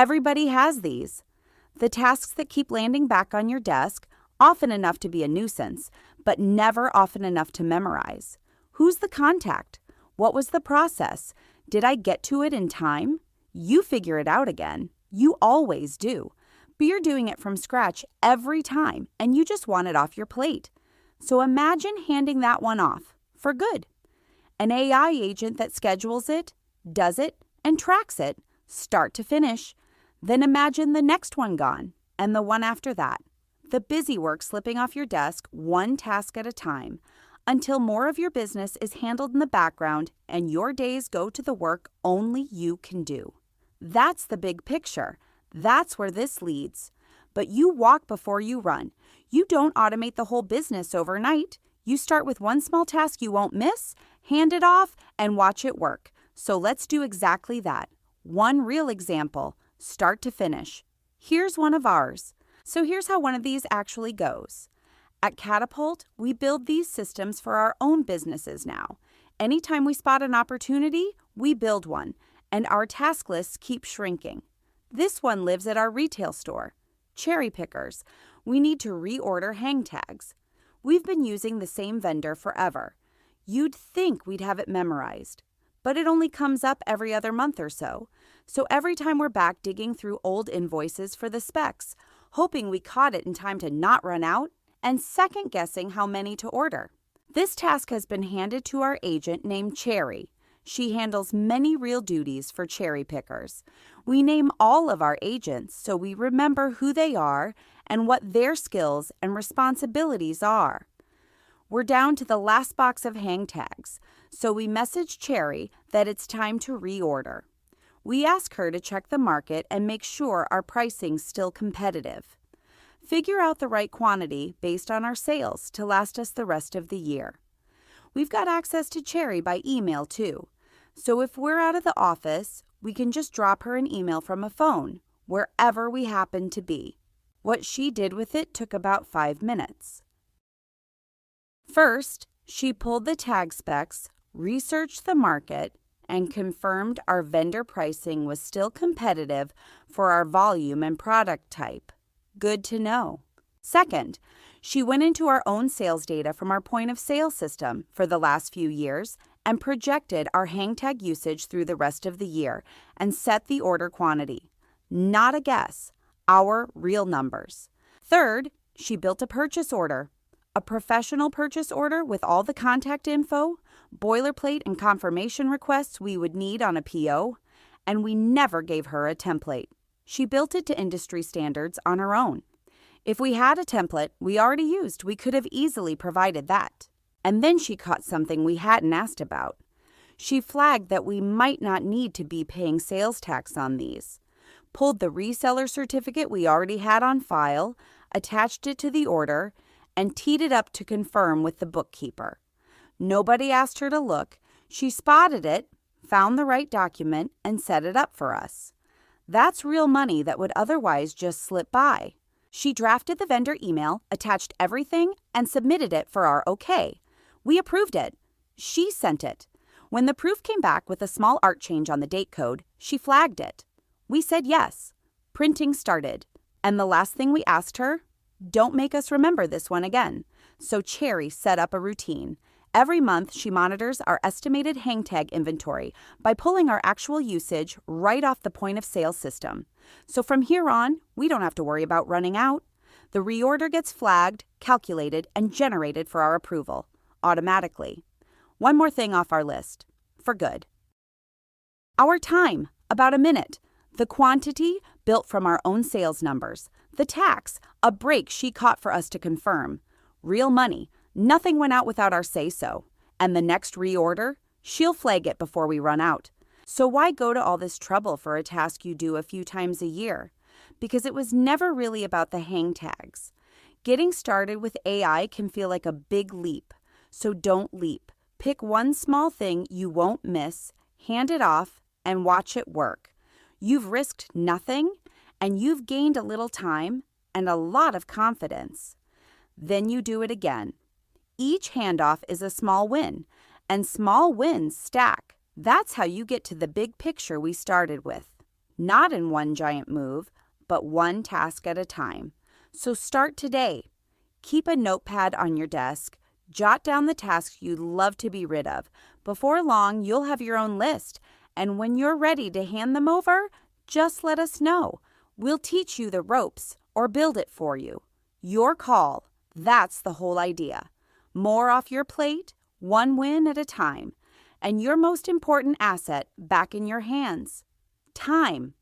Everybody has these. The tasks that keep landing back on your desk, often enough to be a nuisance, but never often enough to memorize. Who's the contact? What was the process? Did I get to it in time? You figure it out again. You always do. But you're doing it from scratch every time, and you just want it off your plate. So imagine handing that one off, for good. An AI agent that schedules it, does it, and tracks it, start to finish. Then imagine the next one gone, and the one after that. The busy work slipping off your desk one task at a time, until more of your business is handled in the background and your days go to the work only you can do. That's the big picture. That's where this leads. But you walk before you run. You don't automate the whole business overnight. You start with one small task you won't miss, hand it off, and watch it work. So let's do exactly that. One real example, start to finish. Here's one of ours. So here's how one of these actually goes. At Catapult, we build these systems for our own businesses now. Anytime we spot an opportunity, we build one, and our task lists keep shrinking. This one lives at our retail store. Cherry pickers. We need to reorder hang tags. We've been using the same vendor forever. You'd think we'd have it memorized, but it only comes up every other month or so. So every time we're back digging through old invoices for the specs, hoping we caught it in time to not run out, and second-guessing how many to order. This task has been handed to our agent named Cherry. She handles many real duties for cherry pickers. We name all of our agents so we remember who they are and what their skills and responsibilities are. We're down to the last box of hang tags, so we message Cherry that it's time to reorder. We ask her to check the market and make sure our pricing's still competitive. Figure out the right quantity based on our sales to last us the rest of the year. We've got access to Cherry by email too, so if we're out of the office, we can just drop her an email from a phone, wherever we happen to be. What she did with it took about 5 minutes. First, she pulled the tag specs, researched the market, and confirmed our vendor pricing was still competitive for our volume and product type. Good to know. Second, she went into our own sales data from our point of sale system for the last few years and projected our hang tag usage through the rest of the year and set the order quantity. Not a guess, our real numbers. Third, she built a purchase order, a professional purchase order with all the contact info, boilerplate and confirmation requests we would need on a PO, and we never gave her a template. She built it to industry standards on her own. If we had a template we already used, we could have easily provided that. And then she caught something we hadn't asked about. She flagged that we might not need to be paying sales tax on these, pulled the reseller certificate we already had on file, attached it to the order, and teed it up to confirm with the bookkeeper. Nobody asked her to look. She spotted it, found the right document, and set it up for us. That's real money that would otherwise just slip by. She drafted the vendor email, attached everything, and submitted it for our okay. We approved it. She sent it. When the proof came back with a small art change on the date code, she flagged it. We said yes. Printing started. And the last thing we asked her, don't make us remember this one again. So Cherry set up a routine. Every month, she monitors our estimated hang tag inventory by pulling our actual usage right off the point of sale system. So from here on, we don't have to worry about running out. The reorder gets flagged, calculated, and generated for our approval, automatically. One more thing off our list, for good. Our time, about a minute. The quantity, built from our own sales numbers. The tax, a break she caught for us to confirm. Real money. Nothing went out without our say-so. And the next reorder, she'll flag it before we run out. So why go to all this trouble for a task you do a few times a year? Because it was never really about the hang tags. Getting started with AI can feel like a big leap. So don't leap. Pick one small thing you won't miss, hand it off, and watch it work. You've risked nothing, and you've gained a little time and a lot of confidence. Then you do it again. Each handoff is a small win, and small wins stack. That's how you get to the big picture we started with. not in one giant move, but one task at a time. So start today. Keep a notepad on your desk. Jot down the tasks you'd love to be rid of. Before long, you'll have your own list, and when you're ready to hand them over, just let us know. We'll teach you the ropes or build it for you. Your call. That's the whole idea. More off your plate, one win at a time, and your most important asset back in your hands: time.